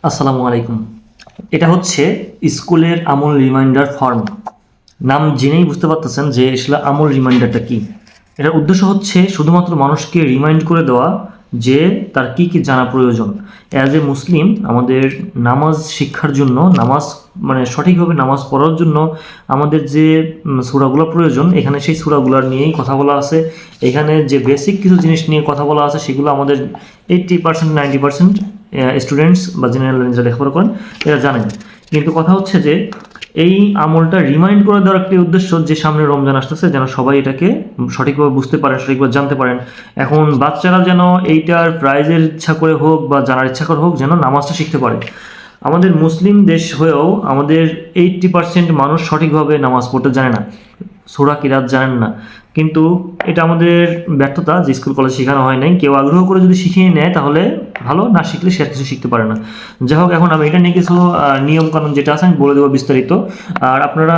আসসালামু আলাইকুম। এটা হচ্ছে স্কুলের আমল রিমাইন্ডার ফর্ম। নাম জেনেই বুঝতে পারতেছেন যে আসলে আমল রিমাইন্ডারটা কি। এটার উদ্দেশ্য হচ্ছে শুধুমাত্র মানুষকে রিমাইন্ড করে দেওয়া যে তার কি কি জানা প্রয়োজন। অ্যাজ এ মুসলিম আমাদের নামাজ শিক্ষার জন্য, নামাজ মানে সঠিকভাবে নামাজ পড়ার জন্য আমাদের যে সূরাগুলো প্রয়োজন, এখানে সেই সূরাগুলোর নিয়েই কথা বলা আছে। এখানে যে বেসিক কিছু জিনিস নিয়ে কথা বলা আছে সেগুলো আমাদের 80% 90% স্টুডেন্টস বা জেনারেল যারা লেখাপড়া করেন এরা জানেন। কিন্তু কথা হচ্ছে যে এই আমলটা রিমাইন্ড করে দেওয়ার একটি উদ্দেশ্য যে সামনে রমজান আসতেছে, যেন সবাই এটাকে সঠিকভাবে বুঝতে পারেন, সঠিকভাবে জানতে পারেন। এখন বাচ্চারা যেন এইটার প্রাইজের ইচ্ছা করে হোক বা জানার ইচ্ছা করে হোক যেন নামাজটা শিখতে পারে। আমাদের মুসলিম দেশ হয়েও আমাদের 80% মানুষ সঠিকভাবে নামাজ পড়তে জানে না, সূরা কিরাত জানেন না। কিন্তু এটা আমাদের ব্যর্থতা যে স্কুল কলেজ শেখানো হয় নাই। কেউ আগ্রহ করে যদি শিখিয়ে নেয় তাহলে ভালো, না শিখলে সে আর কিছু শিখতে পারে না। যাই হোক, এখন আমি এটা নিয়ে কিছু নিয়মকানুন যেটা আছে আমি বলে দেবো বিস্তারিত। আর আপনারা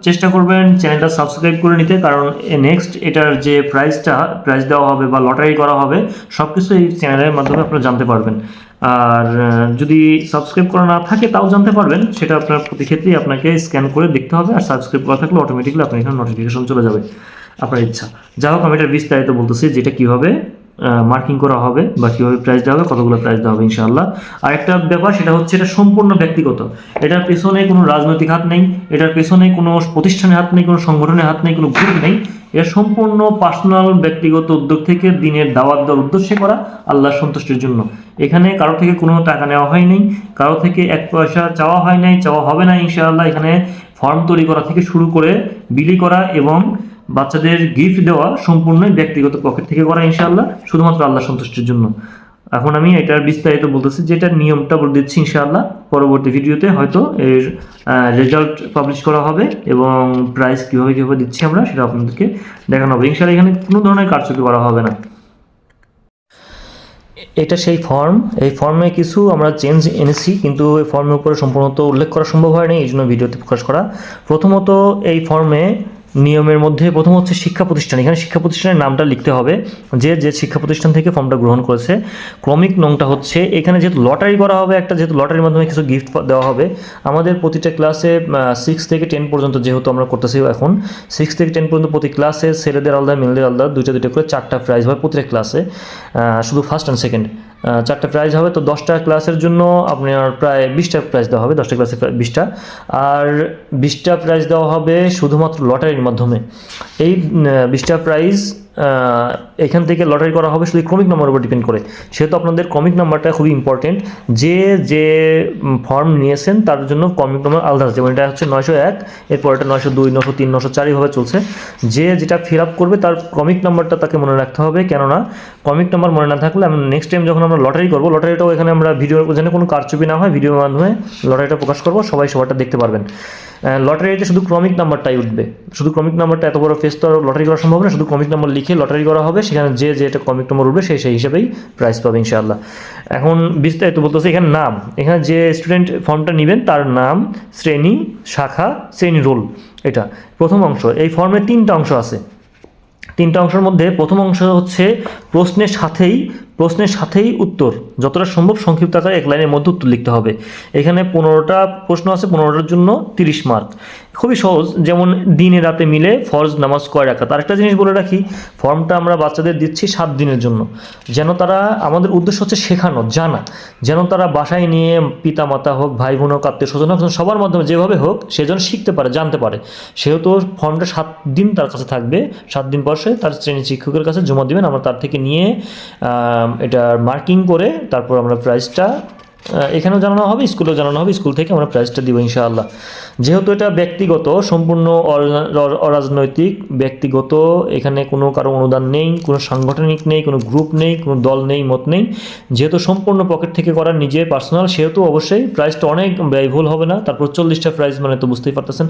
চেষ্টা করবেন চ্যানেলটা সাবস্ক্রাইব করে নিতে, কারণ নেক্সট এটার যে প্রাইজ দেওয়া হবে বা লটারি করা হবে সব কিছু এই চ্যানেলের মাধ্যমে আপনারা জানতে পারবেন। আর যদি সাবস্ক্রাইব করা না থাকে তাও জানতে পারবেন, সেটা আপনার প্রতি ক্ষেত্রেই আপনাকে স্ক্যান করে দেখতে হবে। আর সাবস্ক্রাইব করা থাকলে অটোমেটিকলি আপনার এখানে নোটিফিকেশন চলে যাবে, আপনার ইচ্ছা। যাই হোক, আমি এটা বিস্তারিত বলতেছি যেটা কীভাবে মার্কিং করা হবে বা কীভাবে প্রাইজ দেওয়া হবে, কতগুলো প্রাইজ দেওয়া হবে ইনশাআল্লাহ। আর একটা ব্যাপার সেটা হচ্ছে এটা সম্পূর্ণ ব্যক্তিগত। এটার পেছনে কোনো রাজনৈতিক হাত নেই, এটার পেছনে কোনো প্রতিষ্ঠানের হাত নেই, কোনো সংগঠনের হাত নেই, কোনো গ্রুপ নেই। এটা সম্পূর্ণ পার্সোনাল ব্যক্তিগত উদ্যোগ থেকে দিনের দাওয়াত দেওয়ার উদ্দেশ্যে করা, আল্লাহর সন্তুষ্টির জন্য। এখানে কারো থেকে কোনো টাকা নেওয়া হয়নি, কারো থেকে এক পয়সা চাওয়া হয় নাই, চাওয়া হবে না ইনশাআল্লাহ। এখানে ফর্ম তৈরি করা থেকে শুরু করে বিলি করা এবং বাচ্চাদের গিফট দেওয়া সম্পূর্ণই ব্যক্তিগত পকেট থেকে করা ইনশাআল্লাহ, শুধুমাত্র আল্লাহ সন্তুষ্টির জন্য। এখন আমি এটার বিস্তারিত বলতেছি, যেটার নিয়মটা বলে দিচ্ছি ইনশাআল্লাহ। পরবর্তী ভিডিওতে হয়তো এর রেজাল্ট পাবলিশ করা হবে এবং প্রাইস কীভাবে দিচ্ছি আমরা সেটা আপনাদেরকে দেখানো হবে ইনশাআল্লাহ। এখানে কোনো ধরনের কারচুপি করা হবে না। এটা সেই ফর্ম। এই ফর্মে কিছু আমরা চেঞ্জ এনেছি, কিন্তু এই ফর্মের উপরে সম্পূর্ণত উল্লেখ করা সম্ভব হয়নি, এই জন্য ভিডিওতে প্রকাশ করা। প্রথমত এই ফর্মে নিয়মের মধ্যে প্রথম হচ্ছে শিক্ষা প্রতিষ্ঠান। এখানে শিক্ষা প্রতিষ্ঠানের নামটা লিখতে হবে, যে যে শিক্ষা প্রতিষ্ঠান থেকে ফর্মটা গ্রহণ করেছে। ক্রমিক নংটা হচ্ছে, এখানে যেহেতু লটারি করা হবে একটা, যেহেতু লটারির মাধ্যমে কিছু গিফট দেওয়া হবে আমাদের প্রতিটা ক্লাসে 6 থেকে 10 পর্যন্ত, যেহেতু আমরা করতেছি এখন 6 থেকে 10 পর্যন্ত প্রতি ক্লাসে ছেলেদের আলাদা মেয়েদের আলাদা দুইটা করে 4টা প্রাইজ হয় প্রতিটা ক্লাসে। শুধু ফার্স্ট অ্যান্ড সেকেন্ড 4টা প্রাইজ হবে। তো 10টা ক্লাসের জন্য আপনার প্রায় 20টা প্রাইজ দেওয়া হবে, 10টা ক্লাসে প্রায় 20টা। আর 20টা প্রাইজ দেওয়া হবে শুধুমাত্র লটারির মাধ্যমে। এই 20টা প্রাইজ এখান থেকে লটারি করা হবে শুধু ক্রমিক নম্বরের উপর ডিপেন্ড করে। সেহেতু আপনাদের ক্রমিক নাম্বারটা খুবই ইম্পর্টেন্ট। যে যে ফর্ম নিয়েছেন তার জন্য ক্রমিক নম্বর আলাদা আছে, যেমন এটা হচ্ছে 901, এরপর এটা 902, 903, 904 এইভাবে চলছে। যে যেটা ফিল আপ করবে তার ক্রমিক নাম্বারটা তাকে মনে রাখতে হবে, কেননা ক্রমিক নাম্বার মনে না থাকলে আমি নেক্সট টাইম যখন আমরা লটারি করবো, লটারিটাও এখানে আমরা ভিডিওর যেন কোনো কারচুপি না হয়, ভিডিওর মাধ্যমে লটারিটা প্রকাশ করবো, সবাই সবারটা দেখতে পারবেন। লটারিতে শুধু ক্রমিক নাম্বারটাই উঠবে, শুধু ক্রমিক নাম্বারটা, এত বড় ফেস তো লটারি করা সম্ভব না, শুধু ক্রমিক নাম্বার লিখে লটারি করা হবে, সেখানে যে যেটা ক্রমিক নম্বর উঠবে সেই হিসেবেই প্রাইজ পাবে ইনশাআল্লাহ। এখন বিস্তারিত বলতেছে, এখানে নাম, এখানে যে স্টুডেন্ট ফর্মটা নেবেন তার নাম, শ্রেণী, শাখা, শ্রেণী, রোল। এটা প্রথম অংশ। এই ফর্মে 3টা অংশ আছে। 3টা অংশের মধ্যে প্রথম অংশ হচ্ছে প্রশ্নের সাথেই উত্তর, যতটা সম্ভব সংক্ষিপ্ত আকারে 1 লাইনের মধ্যে উত্তর লিখতে হবে। এখানে 15টা প্রশ্ন আছে, 15টার জন্য 30 মার্ক। খুবই সহজ, যেমন দিনে রাতে মিলে ফরজ নামাজ কয় রাকাত। আরেকটা জিনিস বলে রাখি, ফর্মটা আমরা বাচ্চাদের দিচ্ছি 7 দিনের জন্য, যেন তারা, আমাদের উদ্দেশ্য হচ্ছে শেখানো, জানা, যেন তারা বাসায় নিয়ে পিতা মাতা হোক, ভাই বোন হোক, আত্মীয় স্বজন হোক, সবার মাধ্যমে যেভাবে হোক সে যেন শিখতে পারে, জানতে পারে। সেহেতু ফর্মটা 7 দিন তার কাছে থাকবে। 7 দিন পর সে তার শ্রেণী শিক্ষকের কাছে জমা দেবেন, আমরা তার থেকে নিয়ে এটা মার্কিং করে তারপর আমরা প্রাইজটা এখানেও জানানো হবে, স্কুলেও জানানো হবে, স্কুল থেকে আমরা প্রাইজটা দিব ইনশাআল্লাহ। যেহেতু এটা ব্যক্তিগত, সম্পূর্ণ অরাজনৈতিক, ব্যক্তিগত, এখানে কোনো কারো অনুদান নেই, কোনো সাংগঠনিক নেই, কোনো গ্রুপ নেই, কোনো দল নেই, মত নেই, যেহেতু সম্পূর্ণ পকেট থেকে করা, নিজের পার্সোনাল, সেহেতু অবশ্যই প্রাইজটা অনেক ব্যয়বহুল হবে না। তারপর 40টা প্রাইজ মানে তো বুঝতেই পারতেছেন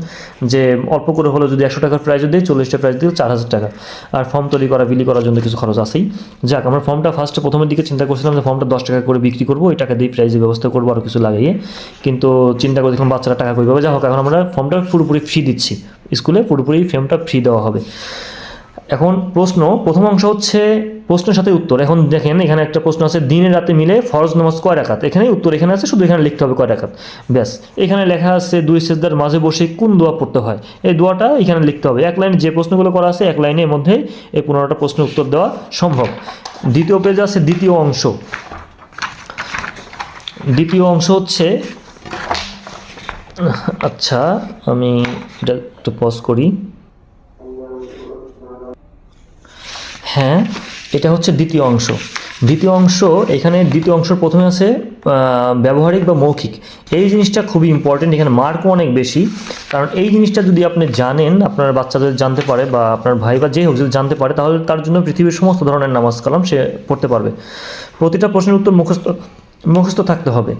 যে অল্প করে হলো, যদি 100 টাকার প্রাইজও দিই, 40টা প্রাইজ দিলে 4000 টাকা। আর ফর্ম তৈরি করা, বিলি করার জন্য কিছু খরচ আছেই। যাক, আমরা ফর্মটা প্রথমের দিকে চিন্তা করছিলাম যে ফর্মটা 10 টাকা করে বিক্রি করবো, ওই টাকা দিয়ে প্রাইজের ব্যবস্থা করবো আরও কিছু লাগাইয়ে, কিন্তু চিন্তা করে দেখলাম বাচ্চারা টাকা কই পাবে। যা হোক, এখন আমরা ফর্মটা পুরোপুরি ফ্রি দিচ্ছি, স্কুলে পুরোপুরি ফর্মটা ফ্রি দেওয়া হবে। এখন প্রথম অংশ হচ্ছে প্রশ্নের সাথে উত্তর। এখন দেখেন এখানে একটা প্রশ্ন আছে, দিনে রাতে মিলে ফরজ নামাজ কয় রাকাত, এখানে উত্তর এখানে আছে, শুধু এখানে লিখতে হবে কয় রাকাত, ব্যাস। এখানে লেখা আছে দুই সিজদার মাঝে বসে কোন দোয়া পড়তে হয়, এই দোয়াটা এখানে লিখতে হবে। এক লাইনে যে প্রশ্নগুলো করা আছে এক লাইনের মধ্যে এই 15টা প্রশ্নের উত্তর দেওয়া সম্ভব। দ্বিতীয় পেজে আছে দ্বিতীয় অংশ। দ্বিতীয় অংশ হচ্ছে, আচ্ছা আমি এটা একটু পজ করি, হ্যাঁ এটা হচ্ছে দ্বিতীয় অংশ। দ্বিতীয় অংশ, এখানে দ্বিতীয় অংশের প্রথমে আছে ব্যবহারিক বা মৌখিক। এই জিনিসটা খুবই ইম্পর্টেন্ট, এখানে মার্কও অনেক বেশি। কারণ এই জিনিসটা যদি আপনি জানেন, আপনার বাচ্চাদের জানতে পারে বা আপনার ভাই বা যে হোক যদি জানতে পারে, তাহলে তার জন্য পৃথিবীর সমস্ত ধরনের নামাজ কালাম সে পড়তে পারবে। প্রতিটা প্রশ্নের উত্তর মুখস্থ থাকতে হবে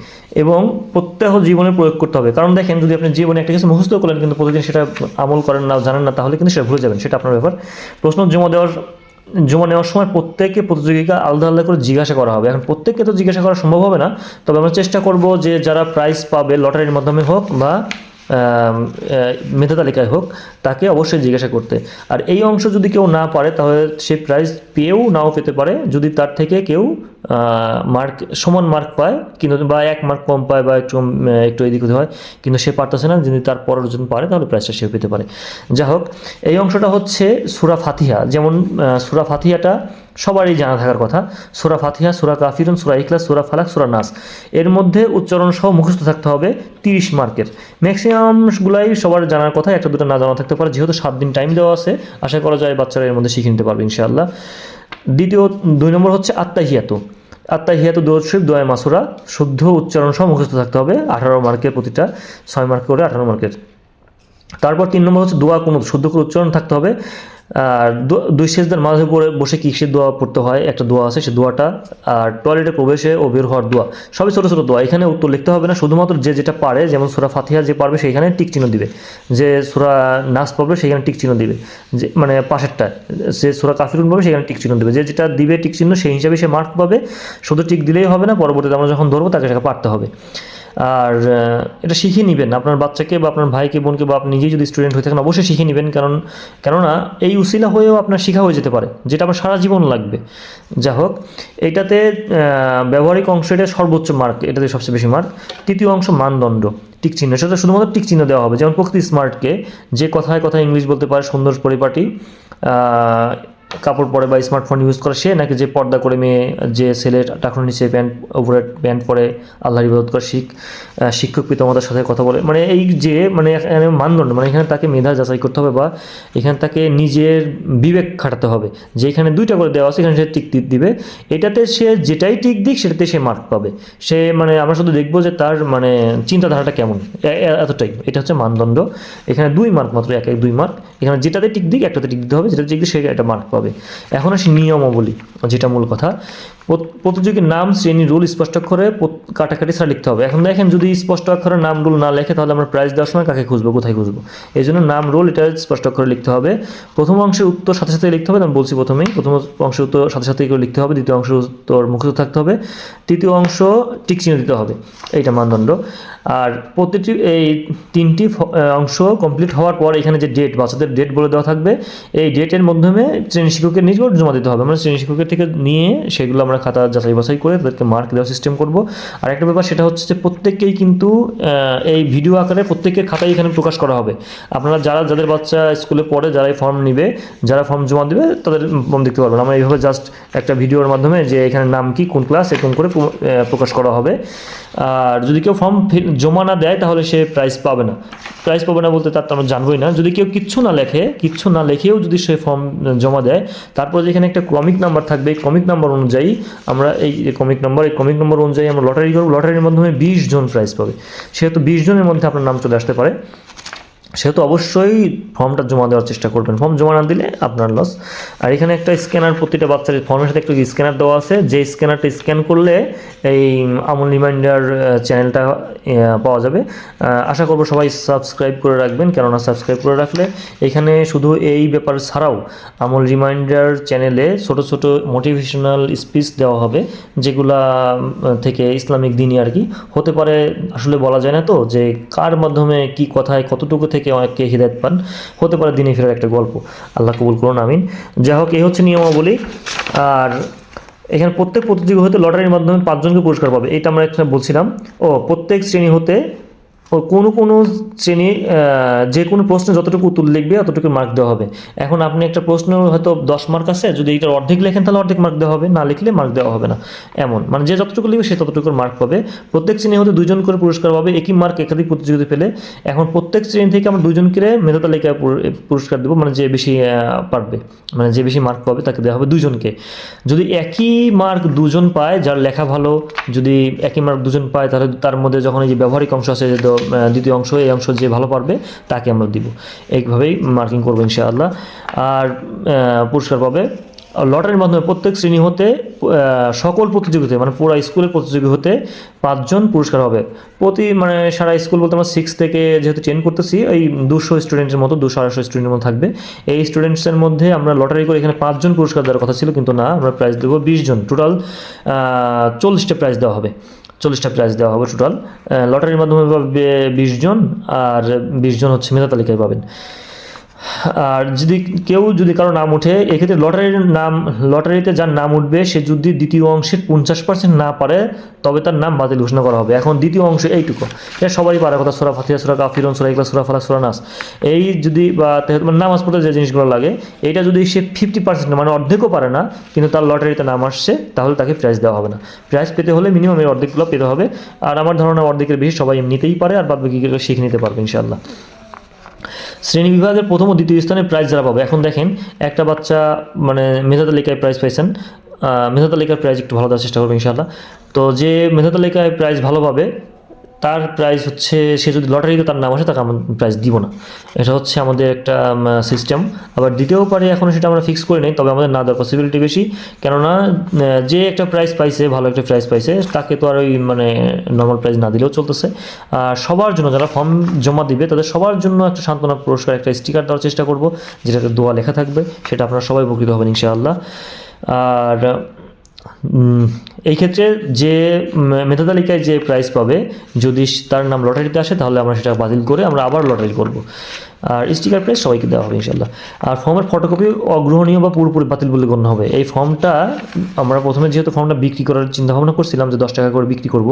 এবং প্রত্যহ জীবনে প্রয়োগ করতে হবে। কারণ দেখেন, যদি আপনি জীবনে একটা কিছু মুখস্থ করলেন কিন্তু প্রতিদিন সেটা আমল করেন না, জানেন না, তাহলে কিন্তু সেটা ভুলে যাবেন, সেটা আপনার ব্যাপার। প্রশ্ন জমা নেওয়ার সময় প্রত্যেককে প্রতিযোগিতা আলাদা আলাদা করে জিজ্ঞাসা করা হবে। এখন প্রত্যেককে তো জিজ্ঞাসা করা সম্ভব হবে না, তবে আমরা চেষ্টা করব যে যারা প্রাইজ পাবে লটারির মাধ্যমে হোক বা মেধা তালিকায় হোক, তাকে অবশ্যই জিজ্ঞাসা করতে। আর এই অংশ যদি কেউ না পারে তাহলে সে প্রাইজ পেয়েও নাও পেতে পারে, যদি তার থেকে কেউ সমান মার্ক পায় কিন্তু বা 1 মার্ক কম পায় বা একটু এদিক ওদিক হয়, কিন্তু সে পারতেছে না, যদি তার পরের জন পারে তাহলে প্রাইজটা সেও পেতে পারে। যা হোক, এই অংশটা হচ্ছে সূরা ফাতিহা। যেমন সূরা ফাতিহাটা সবারই জানা থাকার কথা। সূরা ফাতিহা, সূরা কাফিরুন, সূরা ইখলাস, সূরা ফালাক, সূরা নাস, এর মধ্যে উচ্চারণ সহ মুখস্থ থাকতে হবে 30 মার্কের। ম্যাক্সিমামগুলাই সবার জানার কথা, একটা দুটো না জানা থাকতে পারে। যেহেতু 7 দিন টাইম দেওয়া আছে, আশা করা যায় বাচ্চারা এর মধ্যে শিখে নিতে পারবে ইনশাআল্লাহ। 2 নম্বর হচ্ছে আত্তাহিয়াতু। আত্তাহিয়াতু দরুদ শরীফ, দোয়া মাসুরা, শুদ্ধ উচ্চারণ সহ মুখস্থ থাকতে হবে। 18 মার্কের, প্রতিটা 6 মার্ক করে 18 মার্কের। তারপর 3 নম্বর হচ্ছে দোয়া কুনুত, শুদ্ধ করে উচ্চারণ থাকতে হবে। আর 2 সেজদার মাঝে পড়ে বসে কিসের দোয়া পড়তে হয়, একটা দোয়া আছে সে দোয়াটা। আর টয়লেটে প্রবেশে ও বের হওয়ার দোয়া, সবই ছোটো ছোটো দোয়া। এখানে উত্তর লিখতে হবে না, শুধুমাত্র যে যেটা পারে, যেমন সূরা ফাতিহা যে পারবে সেইখানে টিক চিহ্ন দিবে, যে সূরা নাস পারবে সেইখানে টিক চিহ্ন দিবে, যে মানে পাশেরটা। যে সূরা কাফিরুন পাবে সেখানে টিক চিহ্ন দিবে, যে যেটা দিবে টিক চিহ্ন সেই হিসাবে সে মার্ক পাবে। শুধু টিক দিলেই হবে না, পরবর্তীতে আমরা যখন ধরবো তাকে সেটা পারতে হবে। আর এটা শিখে নেবেন আপনার বাচ্চাকে বা আপনার ভাইকে, বোনকে, বা আপনি নিজেই যদি স্টুডেন্ট হয়ে থাকেন অবশ্যই শিখে নেবেন। কেননা এই উসিলা হয়েও আপনার শেখা হয়ে যেতে পারে, যেটা আপনার সারা জীবন লাগবে। যা হোক, এইটাতে ব্যবহারিক অংশ, এটা সর্বোচ্চ মার্ক, এটাতে সবচেয়ে বেশি মার্ক। তৃতীয় অংশ মানদণ্ড, টিক চিহ্ন, সেটা শুধুমাত্র টিক চিহ্ন দেওয়া হবে। যেমন প্রকৃতি স্মার্টকে, যে কথায় কথায় ইংলিশ বলতে পারে, সুন্দর পরিপাটি, কাপড় পরে বা স্মার্টফোন ইউজ করে সে, নাকি যে পর্দা করে মেয়ে, যে ছেলে টাকুর নিচে প্যান্ট উপরে প্যান্ট পরে আল্লাহর ইবাদত করে, শিক্ষক পিতামাতার সাথে কথা বলে, মানে এই যে মানে এখানে মানদণ্ড, মানে এখানে তাকে মেধা যাচাই করতে হবে বা এখানে তাকে নিজের বিবেক খাটাতে হবে, যে এখানে 2টা করে দেওয়া আছে, এখানে সে টিক দিবে। এটাতে সে যেটাই টিক দিক সেটাতে সে মার্ক পাবে। সে মানে আমরা শুধু দেখবো যে তার মানে চিন্তাধারাটা কেমন, এতটাই। এটা হচ্ছে মানদণ্ড। এখানে 2 মার্ক মাত্র, 2 মার্ক। এখানে যেটাতে টিক দিক একটাতে টিক দিতে হবে, যেটা টিক দিক সে একটা মার্ক পাবে। এখন আসি নিয়মাবলী, যেটা মূল কথা। প্রতিযোগীর নাম, শ্রেণী, রুল স্পষ্ট করে কাটাকাটি ছাড়া লিখতে হবে। এখন দেখেন, যদি স্পষ্ট অক্ষরে নাম রুল না লেখে তাহলে আমরা প্রাইজ দেওয়ার সময় কাকে খুঁজবো, কোথায় খুঁজবো? এই জন্য নাম রুল এটা স্পষ্ট অক্ষরে লিখতে হবে। প্রথম অংশের উত্তর সাথে সাথে লিখতে হবে, আমি বলছি প্রথমেই। প্রথম অংশের উত্তর সাথে সাথে করে লিখতে হবে। দ্বিতীয় অংশের উত্তর মুখস্থ থাকতে হবে। তৃতীয় অংশ টিক চিহ্ন দিতে হবে, এইটা মানদণ্ড। আর প্রতিটি এই 3টি অংশ কমপ্লিট হওয়ার পর এখানে যে ডেট, বাচ্চাদের ডেট বলে দেওয়া থাকবে। এই ডেটের মাধ্যমে শ্রেণী শিক্ষকের নিকট জমা দিতে হবে। আমরা শ্রেণী শিক্ষকের থেকে নিয়ে সেগুলো আমরা খাতা যাচাই বাছাই করে তাদেরকে মার্ক দেওয়ার সিস্টেম করব। আর একটা ব্যাপার, সেটা হচ্ছে যে প্রত্যেককেই কিন্তু এই ভিডিও আকারে প্রত্যেকের খাতায় এখানে প্রকাশ করা হবে। আপনারা যাদের বাচ্চা স্কুলে পড়ে, যারা এই ফর্ম নিবে, যারা ফর্ম জমা দেবে, তাদের ফর্ম দেখতে পারবেন। আমরা এইভাবে জাস্ট একটা ভিডিওর মাধ্যমে যে এখানে নাম কি, কোন ক্লাস, এরকম করে প্রকাশ করা হবে। আর যদি কেউ ফর্ম জমা না দেয় তাহলে সে প্রাইজ পাবে না। প্রাইজ পাবে না বলতে তার তো আমরা জানবোই না। যদি কেউ কিচ্ছু না লেখেও যদি সে ফর্ম জমা দেয়, তারপর যেখানে একটা ক্রমিক নাম্বার থাকবে, এই ক্রমিক নাম্বার অনুযায়ী আমরা এই ক্রমিক নাম্বার অনুযায়ী আমরা লটারি করব। লটারির মাধ্যমে 20 জন প্রাইজ পাবে। সেহেতু 20 জনের মধ্যে আপনার নাম চলে আসতে পারে, সেহেতু অবশ্যই ফর্মটা জমা দেওয়ার চেষ্টা করবেন। ফর্ম জমা না দিলে আপনার লস। আর এখানে একটা স্ক্যানার, প্রতিটা বাচ্চার ফর্মের সাথে একটা স্ক্যানার দেওয়া আছে, যে স্ক্যানারটা স্ক্যান করলে এই আমল রিমাইন্ডার চ্যানেলটা পাওয়া যাবে। আশা করব সবাই সাবস্ক্রাইব করে রাখবেন, কেননা সাবস্ক্রাইব করে রাখলে এখানে শুধু এই ব্যাপার ছাড়াও আমল রিমাইন্ডার চ্যানেলে ছোট ছোট মোটিভেশনাল স্পিচ দেওয়া হবে, যেগুলা থেকে ইসলামিক দিনই আর কি হতে পারে। আসলে বলা যায় না তো যে কার মাধ্যমে কি কথায় কতটুকু থেকে থেকে অনেককে হিদায়ত পান, হতে পারে দিনে ফেরার একটা গল্প। আল্লাহ কবুল করুন, আমিন। যাই হোক, এই হচ্ছে নিয়মাবলী। আর এখানে প্রত্যেক প্রতিযোগী হতে লটারির মাধ্যমে 5 জনকে পুরস্কার পাবে, এটা আমরা এখানে বলছিলাম। প্রত্যেক শ্রেণী হতে কোনো শ্রেণী যে কোনো প্রশ্নে যতটুকু উত্তর লিখবে ততটুকু মার্ক দেওয়া হবে। এখন আপনি একটা প্রশ্ন হয়তো 10 মার্ক আছে, যদি এটার অর্ধেক লেখেন তাহলে অর্ধেক মার্ক দেওয়া হবে, না লিখলে মার্ক দেওয়া হবে না। এমন মানে যে যতটুকু লিখবে সে ততটুকু মার্ক পাবে। প্রত্যেক শ্রেণী হতে 2 জন করে পুরস্কার পাবে, একই মার্ক একাধিক প্রতিযোগিতা পেলে। এখন প্রত্যেক শ্রেণী থেকে আমরা 2 জনকে মেধা তালিকায় পুরস্কার দেবো, মানে যে বেশি পারবে, মানে যে বেশি মার্ক পাবে তাকে দেওয়া হবে 2 জনকে। যদি একই মার্ক 2 জন পায়, যার লেখা ভালো, যদি একই মার্ক 2 জন পায়, তাহলে তার মধ্যে যখন এই যে ব্যবহারিক অংশ আছে, দ্বিতীয় অংশ, এই অংশ যে ভালো পারবে তাকে আমরা দিব। এইভাবেই মার্কিং করবো ইনশাআল্লাহ। আর পুরস্কার পাবে লটারির মাধ্যমে প্রত্যেক শ্রেণী হতে সকল প্রতিযোগিতায়, মানে পুরো স্কুলের প্রতিযোগী হতে 5 জন পুরস্কার হবে। মানে সারা স্কুল বলতে আমরা 6 থেকে যেহেতু 10 করতেছি, এই 200 স্টুডেন্টের মতো, 200-250 স্টুডেন্টের মতো থাকবে। এই স্টুডেন্টসের মধ্যে আমরা লটারি করে এখানে 5 জন পুরস্কার দেওয়ার কথা ছিল, কিন্তু না, আমরা প্রাইজ দেবো 20 জন। টোটাল 40টা প্রাইজ দেওয়া হবে, 40টা প্রাইজ দেওয়া হবে টোটাল। লটারির মাধ্যমে পাবে 20 জন, আর 20 জন হচ্ছে মেধা তালিকায় পাবেন। আর যদি কারো নাম উঠে, এক্ষেত্রে লটারিতে যার নাম উঠবে সে যদি দ্বিতীয় অংশের 50% না পারে, তবে তার নাম বাতিল ঘোষণা করা হবে। এখন দ্বিতীয় অংশ এইটুকু, এটা সবাই পারে কথা, সূরা ফাতিহা, সূরা কাফিরুন, সূরা ইখলাস, সূরা ফালাক, সূরা নাস, এই যদি বা নামাজ পড়তে যে জিনিসগুলো লাগে, এইটা যদি সে 50% মানে অর্ধেকও পারে না, কিন্তু তার লটারিতে নাম আসছে, তাহলে তাকে প্রাইজ দেওয়া হবে না। প্রাইজ পেতে হলে মিনিমাম এই অর্ধেকগুলো পেতে হবে। আর আমার ধারণা অর্ধেকের বেশি সবাই এমনিতেই পারে, আর বাদ বাকিগুলো শিখে নিতে পারবে ইনশাআল্লাহ। শ্রেণী বিভাগের প্রথম ও দ্বিতীয় স্থানে প্রাইজ যারা পাবে, এখন দেখেন একটা বাচ্চা মানে মেধা তালিকায় প্রাইজ পাইছেন, মেধা তালিকার প্রাইজ একটু ভালো দেওয়ার চেষ্টা করবে ইনশাআল্লাহ। তো যে মেধা তালিকায় প্রাইজ ভালো পাবে, তার প্রাইজ হচ্ছে, সে যদি লটারিতে তার নাম আসে তাকে আমরা প্রাইজ দিব না। এটা হচ্ছে আমাদের একটা সিস্টেম। আবার দিতেও পারে, এখন সেটা আমরা ফিক্স করে নিই, তবে আমাদের না দেওয়ার পসিবিলিটি বেশি। কেননা যে একটা প্রাইজ পাইছে, ভালো একটা প্রাইজ পাইছে, তাকে তো আর ওই মানে নর্মাল প্রাইজ না দিলেও চলতেছে। আর সবার জন্য যারা ফর্ম জমা দিবে, তাদের সবার জন্য একটা সান্ত্বনা পুরস্কার, একটা স্টিকার দেওয়ার চেষ্টা করব, যেটাতে দোয়া লেখা থাকবে, সেটা আপনারা সবাই উপকৃত হবেন ইনশাআল্লাহ। আর এই ক্ষেত্রে যে মেধা তালিকায় যে প্রাইজ পাবে, যদি তার নাম লটারিতে আসে, তাহলে আমরা সেটা বাতিল করে আমরা আবার লটারি করব। আর স্টিকার প্রাইজ সবাইকে দেওয়া হবে ইনশাআল্লাহ। আর ফর্মের ফটোকপি অগ্রহণীয় বা পুরোপুরি বাতিল বলে গণ্য হবে। এই ফর্মটা আমরা প্রথমে যেহেতু ফর্মটা বিক্রি করার চিন্তাভাবনা করছিলাম যে 10 টাকা করে বিক্রি করব,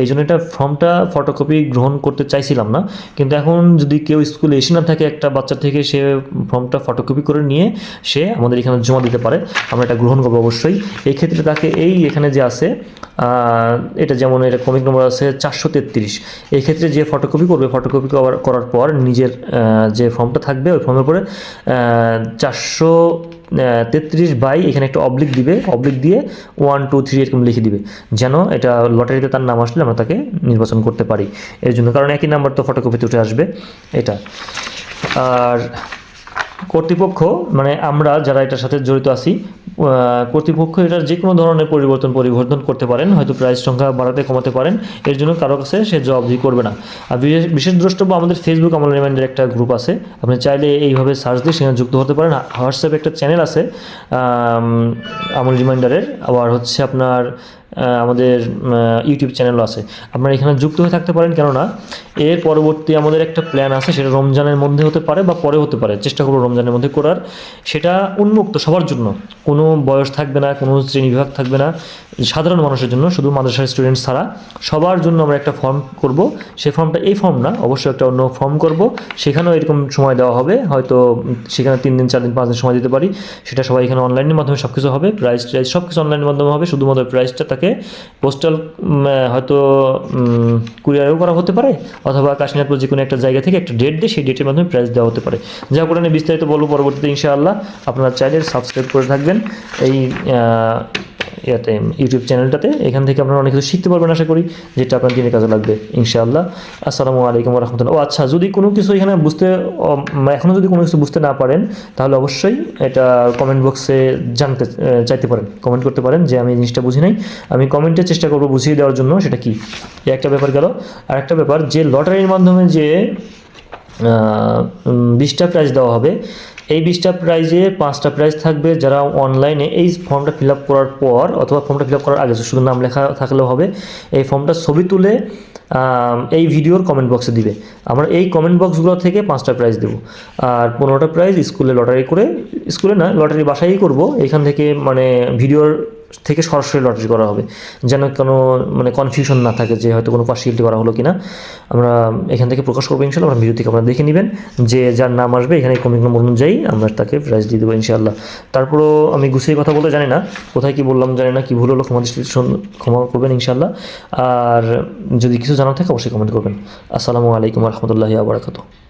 এই জন্য এটা ফর্মটা ফটোকপি গ্রহণ করতে চাইছিলাম না। কিন্তু এখন যদি কেউ স্কুলে এসে না থাকে, একটা বাচ্চা থেকে সে ফর্মটা ফটোকপি করে নিয়ে সে আমাদের এখানে জমা দিতে পারে, আমরা এটা গ্রহণ করবো অবশ্যই। এই ক্ষেত্রে তাকে এখানে যে আছে, এটা যেমন এটা কমিক নম্বর আছে 433, এই ক্ষেত্রে যে ফটোকপি করবে, ফটোকপি করার পর নিজের যে ফর্মটা থাকবে, ওই ফর্মের পরে 433 বাই এখানে একটা অবলিক দিবে, অবলিক দিয়ে 1 2 3 এরকম লিখে দিবে, যেন এটা লটারিতে তার নাম আসলে আমরা তাকে নির্বাচন করতে পারি। এর জন্য, কারণ একই নাম্বার তো ফটোকপিতে উঠে আসবে এটা। আর কর্তৃপক্ষ, মানে আমরা যারা এটার সাথে জড়িত আছি, কর্তৃপক্ষ এটার যে কোনো ধরনের পরিবর্তন করতে পারেন, হয়তো প্রাইস সংখ্যা বাড়াতে কমাতে পারেন, এর জন্য কারো কাছে সে জবাবদিহি করবে না। আর বিশেষ দ্রষ্টব্য, আমাদের ফেসবুক আমল রিমাইন্ডার একটা গ্রুপ আছে, আপনি চাইলে এইভাবে সার্চ দিয়ে সেখানে যুক্ত হতে পারেন। হোয়াটসঅ্যাপে একটা চ্যানেল আছে আমল রিমাইন্ডারের, আবার হচ্ছে আপনার আমাদের ইউটিউব চ্যানেলও আছে, আপনারা এখানে যুক্ত হয়ে থাকতে পারেন। কেননা এর পরবর্তী আমাদের একটা প্ল্যান আছে, সেটা রমজানের মধ্যে হতে পারে বা পরে হতে পারে, চেষ্টা করবো রমজানের মধ্যে করার। সেটা উন্মুক্ত সবার জন্য, কোনো বয়স থাকবে না, কোনো শ্রেণী বিভাগ থাকবে না, সাধারণ মানুষের জন্য, শুধু মাদ্রাসার স্টুডেন্ট ছাড়া সবার জন্য আমরা একটা ফর্ম করব। সেই ফর্মটা এই ফর্ম না, অবশ্যই একটা অন্য ফর্ম করব, সেখানেও এরকম সময় দেওয়া হবে, হয়তো সেখানে 3 দিন 4 দিন 5 দিন সময় দিতে পারি। সেটা সবাই এখানে অনলাইনের মাধ্যমে সব কিছু হবে, প্রাইস সব কিছু অনলাইনের মাধ্যমে হবে, শুধুমাত্র প্রাইসটা তাকে পোস্টাল হয়তো কুরিয়ারেও করা হতে পারে, অথবা কাশিনাথপুর যে কোনো একটা জায়গা থেকে একটা ডেট দিয়ে সেই ডেটের মাধ্যমে প্রাইস দেওয়া হতে পারে। যা করে আমি বিস্তারিত বলবো পরবর্তীতে ইনশাআল্লাহ। আপনারা চাইলে সাবস্ক্রাইব করে থাকবেন এই ইউটিউব চ্যানেলটাতে, এখান থেকে আপনারা অনেক কিছু শিখতে পারবেন আশা করি, যেটা আপনার দিনের কাজে লাগবে ইনশাআল্লাহ। আসসালামু আলাইকুম ওয়া রাহমাতুল্লাহ। আচ্ছা, যদি কোনো কিছু এখানে এখনও যদি কোনো কিছু বুঝতে না পারেন, তাহলে অবশ্যই এটা কমেন্ট বক্সে জানতে চাইতে পারেন, কমেন্ট করতে পারেন যে আমি এই জিনিসটা বুঝি নাই, আমি কমেন্টে চেষ্টা করবো বুঝিয়ে দেওয়ার জন্য সেটা কি। একটা ব্যাপার গেল। আর একটা ব্যাপার, যে লটারির মাধ্যমে যে 20টা প্রাইজ দেওয়া হবে, এই 20টা প্রাইজে 5টা প্রাইজ থাকবে যারা অনলাইনে এই ফর্মটা ফিল আপ করার পর অথবা ফর্মটা ফিল আপ করার আগে শুধু নাম লেখা থাকলেও হবে, এই ফর্মটা ছবি তুলে এই ভিডিওর কমেন্ট বক্সে দিবে। আমরা এই কমেন্ট বক্সগুলো থেকে 5টা প্রাইজ দেবো। আর 15টা প্রাইজ স্কুলে লটারি করে, স্কুলে না লটারি বাসায়ই করব, এখান থেকে মানে ভিডিওর থেকে সরাসরি লটারি করা হবে, যেন কোনো মানে কনফিউশন না থাকে যে হয়তো কোনো পার্সিয়ালিটি করা হলো কিনা। আমরা এখান থেকে প্রকাশ করবো ইনশাল্লাহ। আমরা ভিডিও থেকে আপনারা দেখে নেবেন যে যার নাম আসবে এখানে কমিক নম্বর অনুযায়ী আমরা তাকে প্রাইজ দিয়ে দেবো ইনশাআল্লাহ। তারপরও আমি গুছিয়ে কথা বলতে জানি না, কোথায় কি বললাম জানি না, কি ভুল হলো ক্ষমা করবেন ইনশাআল্লাহ। আর যদি কিছু জানার থাকে অবশ্যই কমেন্ট করবেন। আসসালামু আলাইকুম রহমতুল্লাহি ওয়া বারাকাতুহু।